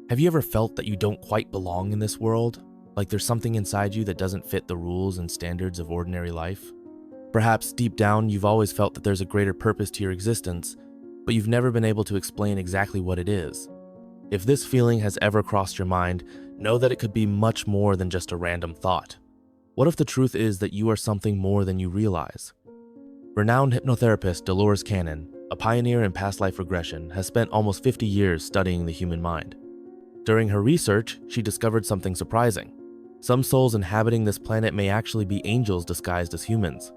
Have you ever felt that you don't quite belong in this world? Like there's something inside you that doesn't fit the rules and standards of ordinary life? Perhaps deep down you've always felt that there's a greater purpose to your existence, but you've never been able to explain exactly what it is. If this feeling has ever crossed your mind, know that it could be much more than just a random thought. What if the truth is that you are something more than you realize? Renowned hypnotherapist Dolores Cannon, a pioneer in past life regression, has spent almost 50 years studying the human mind. During her research, she discovered something surprising. Some souls inhabiting this planet may actually be angels disguised as humans.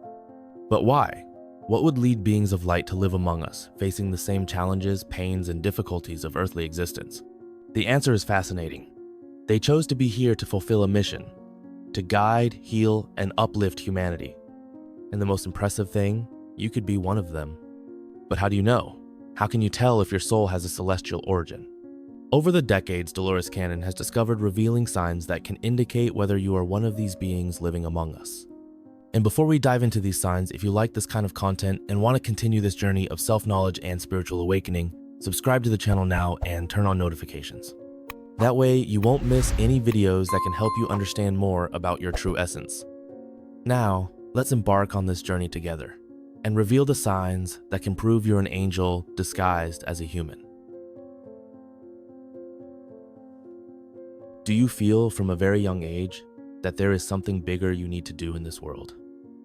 But why? What would lead beings of light to live among us, facing the same challenges, pains, and difficulties of earthly existence? The answer is fascinating. They chose to be here to fulfill a mission, to guide, heal, and uplift humanity. And the most impressive thing, you could be one of them. But how do you know? How can you tell if your soul has a celestial origin? Over the decades, Dolores Cannon has discovered revealing signs that can indicate whether you are one of these beings living among us. And before we dive into these signs, if you like this kind of content and want to continue this journey of self-knowledge and spiritual awakening, subscribe to the channel now and turn on notifications. That way, you won't miss any videos that can help you understand more about your true essence. Now, let's embark on this journey together and reveal the signs that can prove you're an angel disguised as a human. Do you feel from a very young age that there is something bigger you need to do in this world?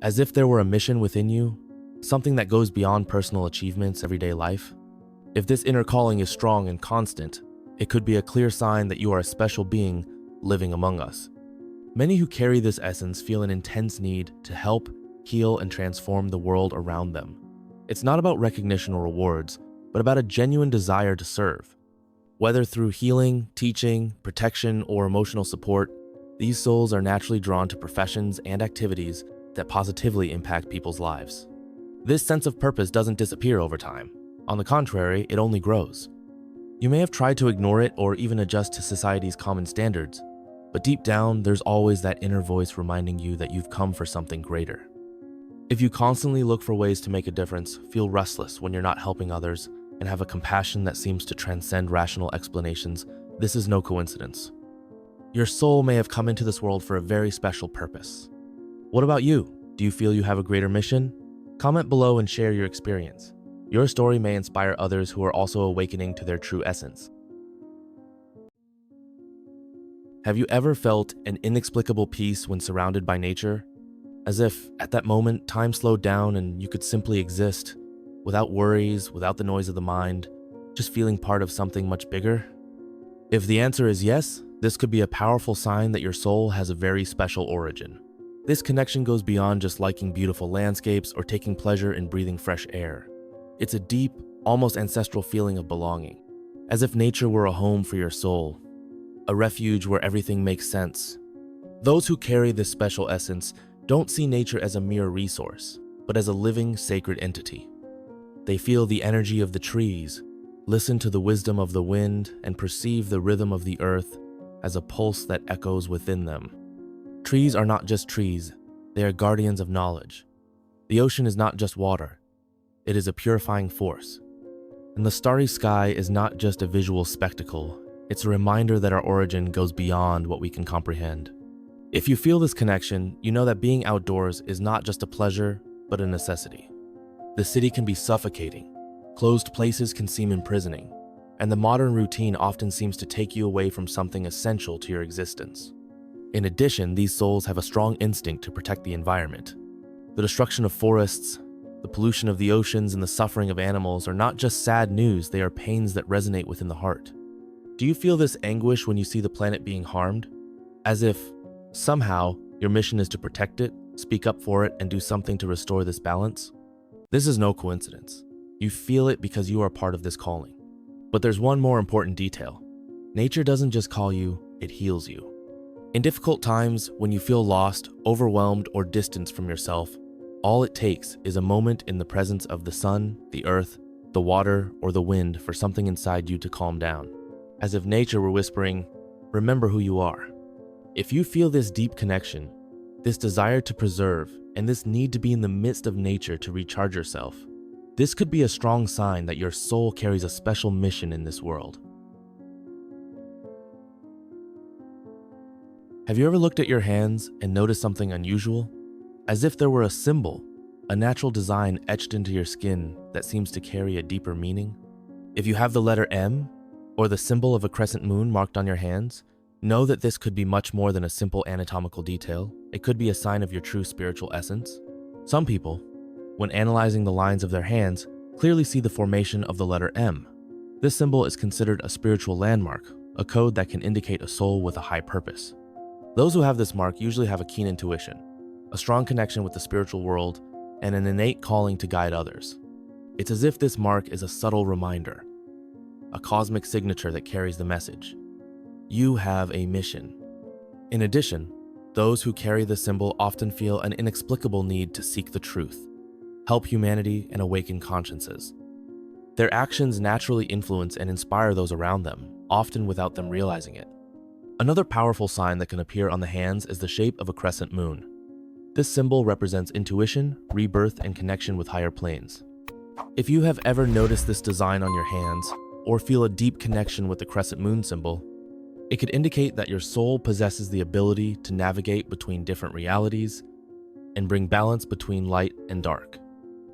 As if there were a mission within you, something that goes beyond personal achievements, everyday life? If this inner calling is strong and constant, it could be a clear sign that you are a special being living among us. Many who carry this essence feel an intense need to help, heal, and transform the world around them. It's not about recognition or rewards, but about a genuine desire to serve. Whether through healing, teaching, protection, or emotional support, these souls are naturally drawn to professions and activities that positively impact people's lives. This sense of purpose doesn't disappear over time. On the contrary, it only grows. You may have tried to ignore it or even adjust to society's common standards, but deep down, there's always that inner voice reminding you that you've come for something greater. If you constantly look for ways to make a difference, feel restless when you're not helping others, and have a compassion that seems to transcend rational explanations, this is no coincidence. Your soul may have come into this world for a very special purpose. What about you? Do you feel you have a greater mission? Comment below and share your experience. Your story may inspire others who are also awakening to their true essence. Have you ever felt an inexplicable peace when surrounded by nature? As if, at that moment, time slowed down and you could simply exist, without worries, without the noise of the mind, just feeling part of something much bigger? If the answer is yes, this could be a powerful sign that your soul has a very special origin. This connection goes beyond just liking beautiful landscapes or taking pleasure in breathing fresh air. It's a deep, almost ancestral feeling of belonging, as if nature were a home for your soul, a refuge where everything makes sense. Those who carry this special essence don't see nature as a mere resource, but as a living, sacred entity. They feel the energy of the trees, listen to the wisdom of the wind, and perceive the rhythm of the earth as a pulse that echoes within them. Trees are not just trees, they are guardians of knowledge. The ocean is not just water, it is a purifying force. And the starry sky is not just a visual spectacle, it's a reminder that our origin goes beyond what we can comprehend. If you feel this connection, you know that being outdoors is not just a pleasure, but a necessity. The city can be suffocating, closed places can seem imprisoning, and the modern routine often seems to take you away from something essential to your existence. In addition, these souls have a strong instinct to protect the environment. The destruction of forests, the pollution of the oceans, and the suffering of animals are not just sad news, they are pains that resonate within the heart. Do you feel this anguish when you see the planet being harmed? As if, somehow, your mission is to protect it, speak up for it, and do something to restore this balance? This is no coincidence. You feel it because you are part of this calling. But there's one more important detail. Nature doesn't just call you, it heals you. In difficult times, when you feel lost, overwhelmed, or distanced from yourself, all it takes is a moment in the presence of the sun, the earth, the water, or the wind for something inside you to calm down. As if nature were whispering, remember who you are. If you feel this deep connection, this desire to preserve, and this need to be in the midst of nature to recharge yourself, this could be a strong sign that your soul carries a special mission in this world. Have you ever looked at your hands and noticed something unusual? As if there were a symbol, a natural design etched into your skin that seems to carry a deeper meaning? If you have the letter M, or the symbol of a crescent moon marked on your hands, know that this could be much more than a simple anatomical detail. It could be a sign of your true spiritual essence. Some people, when analyzing the lines of their hands, clearly see the formation of the letter M. This symbol is considered a spiritual landmark, a code that can indicate a soul with a high purpose. Those who have this mark usually have a keen intuition, a strong connection with the spiritual world, and an innate calling to guide others. It's as if this mark is a subtle reminder, a cosmic signature that carries the message. You have a mission. In addition, those who carry this symbol often feel an inexplicable need to seek the truth, help humanity, and awaken consciences. Their actions naturally influence and inspire those around them, often without them realizing it. Another powerful sign that can appear on the hands is the shape of a crescent moon. This symbol represents intuition, rebirth, and connection with higher planes. If you have ever noticed this design on your hands, or feel a deep connection with the crescent moon symbol, it could indicate that your soul possesses the ability to navigate between different realities and bring balance between light and dark.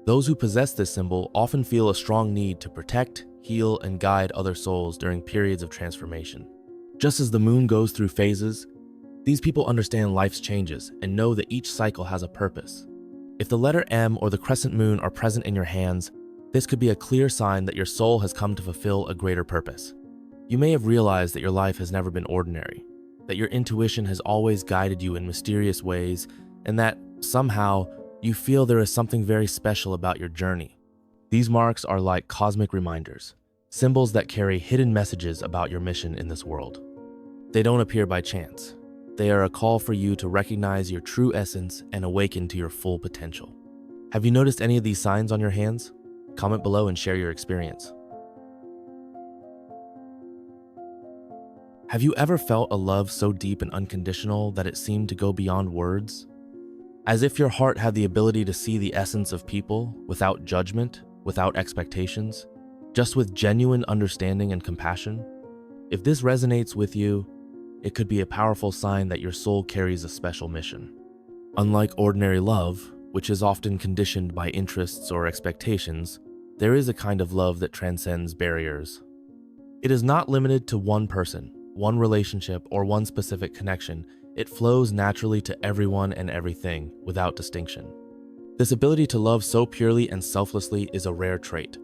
Those who possess this symbol often feel a strong need to protect, heal, and guide other souls during periods of transformation. Just as the moon goes through phases, these people understand life's changes and know that each cycle has a purpose. If the letter M or the crescent moon are present in your hands, this could be a clear sign that your soul has come to fulfill a greater purpose. You may have realized that your life has never been ordinary, that your intuition has always guided you in mysterious ways, and that somehow you feel there is something very special about your journey. These marks are like cosmic reminders, symbols that carry hidden messages about your mission in this world. They don't appear by chance. They are a call for you to recognize your true essence and awaken to your full potential. Have you noticed any of these signs on your hands? Comment below and share your experience. Have you ever felt a love so deep and unconditional that it seemed to go beyond words? As if your heart had the ability to see the essence of people without judgment, without expectations, just with genuine understanding and compassion? If this resonates with you, it could be a powerful sign that your soul carries a special mission. Unlike ordinary love, which is often conditioned by interests or expectations, there is a kind of love that transcends barriers. It is not limited to one person, one relationship, or one specific connection. It flows naturally to everyone and everything, without distinction. This ability to love so purely and selflessly is a rare trait.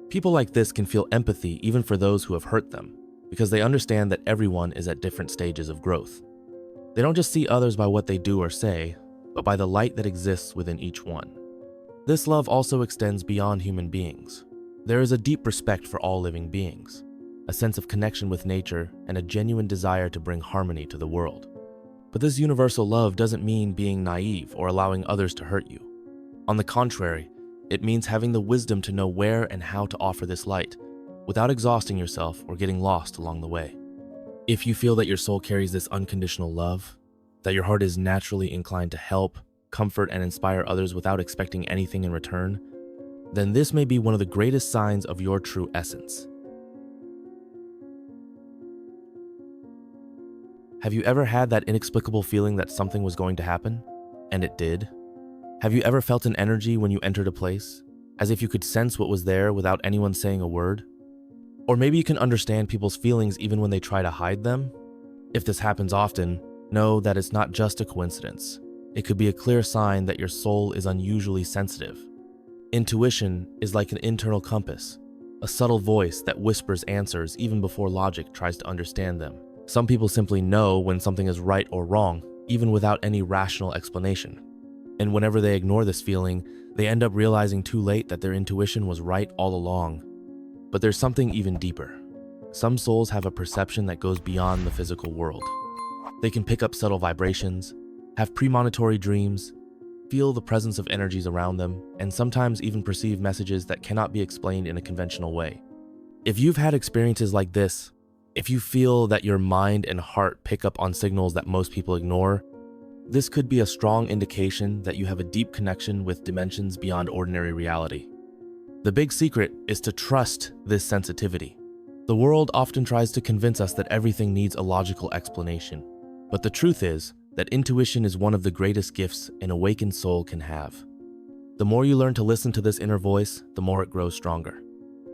People like this can feel empathy even for those who have hurt them, because they understand that everyone is at different stages of growth. They don't just see others by what they do or say, but by the light that exists within each one. This love also extends beyond human beings. There is a deep respect for all living beings, a sense of connection with nature, and a genuine desire to bring harmony to the world. But this universal love doesn't mean being naive or allowing others to hurt you. On the contrary, it means having the wisdom to know where and how to offer this light, without exhausting yourself or getting lost along the way. If you feel that your soul carries this unconditional love, that your heart is naturally inclined to help, comfort, and inspire others without expecting anything in return, then this may be one of the greatest signs of your true essence. Have you ever had that inexplicable feeling that something was going to happen, and it did? Have you ever felt an energy when you entered a place, as if you could sense what was there without anyone saying a word? Or maybe you can understand people's feelings even when they try to hide them? If this happens often, know that it's not just a coincidence. It could be a clear sign that your soul is unusually sensitive. Intuition is like an internal compass, a subtle voice that whispers answers even before logic tries to understand them. Some people simply know when something is right or wrong, even without any rational explanation. And whenever they ignore this feeling, they end up realizing too late that their intuition was right all along. But there's something even deeper. Some souls have a perception that goes beyond the physical world. They can pick up subtle vibrations, have premonitory dreams, feel the presence of energies around them, and sometimes even perceive messages that cannot be explained in a conventional way. If you've had experiences like this, if you feel that your mind and heart pick up on signals that most people ignore, this could be a strong indication that you have a deep connection with dimensions beyond ordinary reality. The big secret is to trust this sensitivity. The world often tries to convince us that everything needs a logical explanation. But the truth is that intuition is one of the greatest gifts an awakened soul can have. The more you learn to listen to this inner voice, the more it grows stronger.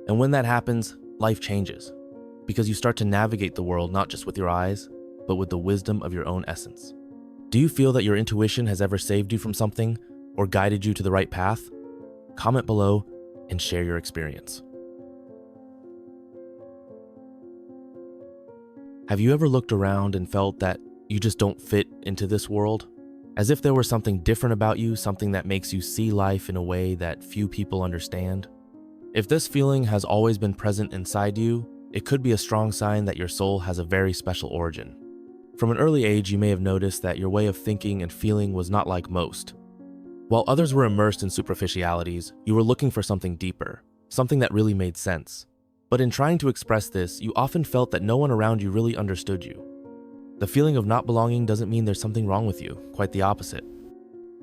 And when that happens, life changes, because you start to navigate the world not just with your eyes, but with the wisdom of your own essence. Do you feel that your intuition has ever saved you from something or guided you to the right path? Comment below and share your experience. Have you ever looked around and felt that you just don't fit into this world? As if there was something different about you, something that makes you see life in a way that few people understand? If this feeling has always been present inside you, it could be a strong sign that your soul has a very special origin. From an early age, you may have noticed that your way of thinking and feeling was not like most. While others were immersed in superficialities, you were looking for something deeper, something that really made sense. But in trying to express this, you often felt that no one around you really understood you. The feeling of not belonging doesn't mean there's something wrong with you, quite the opposite.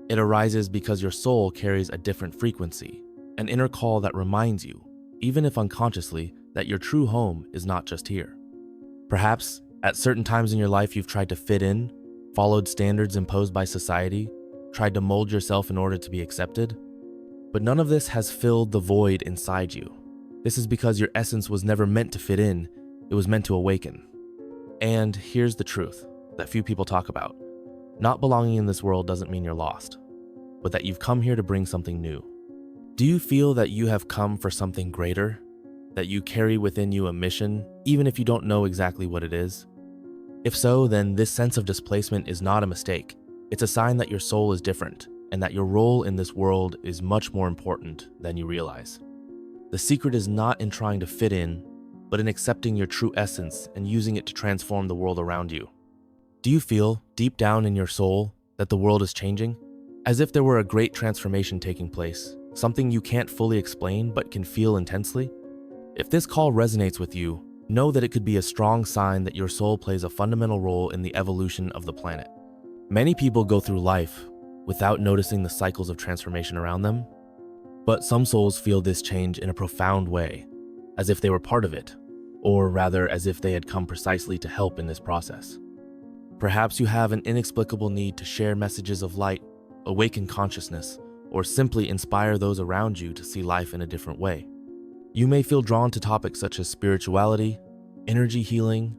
It arises because your soul carries a different frequency, an inner call that reminds you, even if unconsciously, that your true home is not just here. Perhaps, at certain times in your life you've tried to fit in, followed standards imposed by society, tried to mold yourself in order to be accepted. But none of this has filled the void inside you. This is because your essence was never meant to fit in, it was meant to awaken. And here's the truth that few people talk about. Not belonging in this world doesn't mean you're lost, but that you've come here to bring something new. Do you feel that you have come for something greater? That you carry within you a mission, even if you don't know exactly what it is? If so, then this sense of displacement is not a mistake. It's a sign that your soul is different, and that your role in this world is much more important than you realize. The secret is not in trying to fit in, but in accepting your true essence and using it to transform the world around you. Do you feel, deep down in your soul, that the world is changing? As if there were a great transformation taking place, something you can't fully explain but can feel intensely? If this call resonates with you, know that it could be a strong sign that your soul plays a fundamental role in the evolution of the planet. Many people go through life without noticing the cycles of transformation around them, but some souls feel this change in a profound way, as if they were part of it, or rather as if they had come precisely to help in this process. Perhaps you have an inexplicable need to share messages of light, awaken consciousness, or simply inspire those around you to see life in a different way. You may feel drawn to topics such as spirituality, energy healing,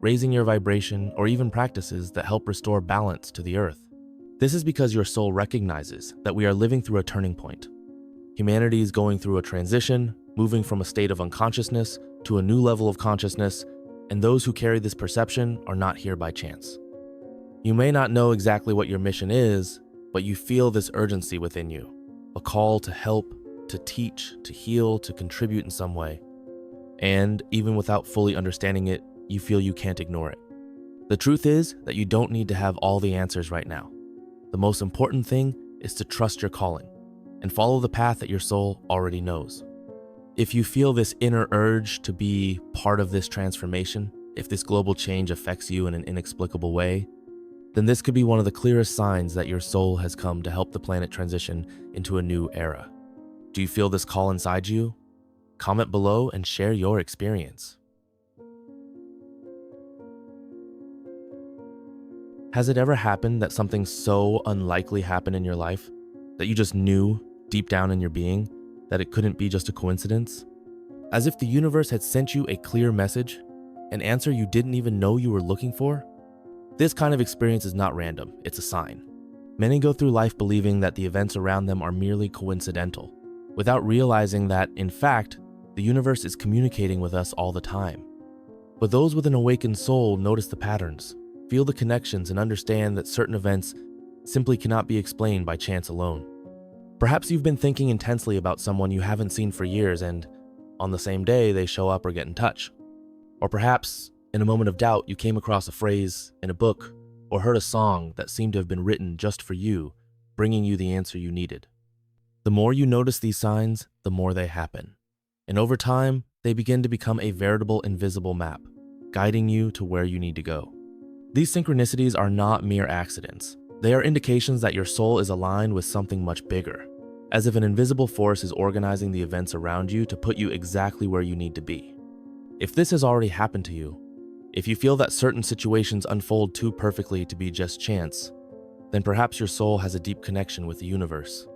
raising your vibration, or even practices that help restore balance to the earth. This is because your soul recognizes that we are living through a turning point. Humanity is going through a transition, moving from a state of unconsciousness to a new level of consciousness, and those who carry this perception are not here by chance. You may not know exactly what your mission is, but you feel this urgency within you, a call to help, to teach, to heal, to contribute in some way. And even without fully understanding it, you feel you can't ignore it. The truth is that you don't need to have all the answers right now. The most important thing is to trust your calling and follow the path that your soul already knows. If you feel this inner urge to be part of this transformation, if this global change affects you in an inexplicable way, then this could be one of the clearest signs that your soul has come to help the planet transition into a new era. Do you feel this call inside you? Comment below and share your experience. Has it ever happened that something so unlikely happened in your life that you just knew deep down in your being that it couldn't be just a coincidence? As if the universe had sent you a clear message, an answer you didn't even know you were looking for? This kind of experience is not random, it's a sign. Many go through life believing that the events around them are merely coincidental, without realizing that, in fact, the universe is communicating with us all the time. But those with an awakened soul notice the patterns, feel the connections, and understand that certain events simply cannot be explained by chance alone. Perhaps you've been thinking intensely about someone you haven't seen for years, and on the same day they show up or get in touch. Or perhaps, in a moment of doubt, you came across a phrase in a book or heard a song that seemed to have been written just for you, bringing you the answer you needed. The more you notice these signs, the more they happen. And over time, they begin to become a veritable invisible map, guiding you to where you need to go. These synchronicities are not mere accidents. They are indications that your soul is aligned with something much bigger, as if an invisible force is organizing the events around you to put you exactly where you need to be. If this has already happened to you, If you feel that certain situations unfold too perfectly to be just chance, then perhaps your soul has a deep connection with the universe.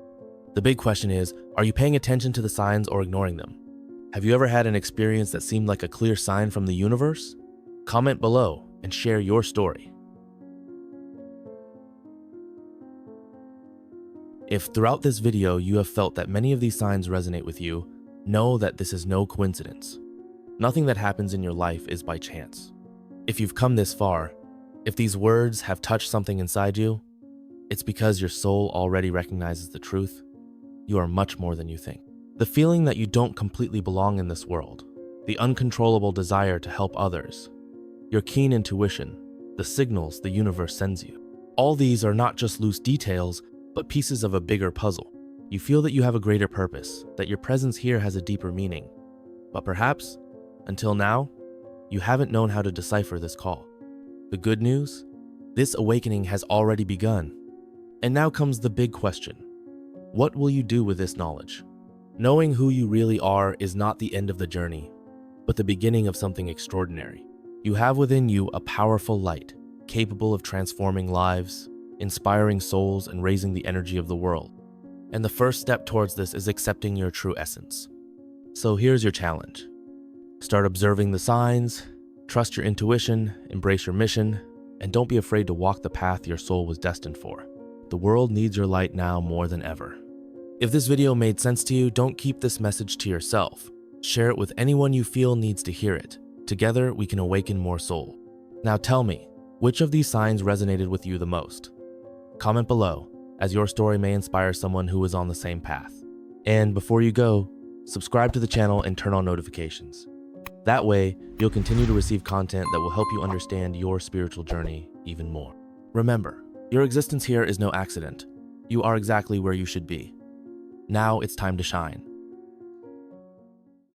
The big question is, are you paying attention to the signs or ignoring them? Have you ever had an experience that seemed like a clear sign from the universe? Comment below and share your story. If throughout this video you have felt that many of these signs resonate with you, know that this is no coincidence. Nothing that happens in your life is by chance. If you've come this far, if these words have touched something inside you, it's because your soul already recognizes the truth. You are much more than you think. The feeling that you don't completely belong in this world, the uncontrollable desire to help others, your keen intuition, the signals the universe sends you. All these are not just loose details, but pieces of a bigger puzzle. You feel that you have a greater purpose, that your presence here has a deeper meaning. But perhaps, until now, you haven't known how to decipher this call. The good news? This awakening has already begun. And now comes the big question. What will you do with this knowledge? Knowing who you really are is not the end of the journey, but the beginning of something extraordinary. You have within you a powerful light, capable of transforming lives, inspiring souls, and raising the energy of the world. And the first step towards this is accepting your true essence. So here's your challenge. Start observing the signs, trust your intuition, embrace your mission, and don't be afraid to walk the path your soul was destined for. The world needs your light now more than ever. If this video made sense to you, don't keep this message to yourself. Share it with anyone you feel needs to hear it. Together, we can awaken more soul. Now tell me, which of these signs resonated with you the most? Comment below, as your story may inspire someone who is on the same path. And before you go, subscribe to the channel and turn on notifications. That way, you'll continue to receive content that will help you understand your spiritual journey even more. Remember, your existence here is no accident. You are exactly where you should be. Now it's time to shine.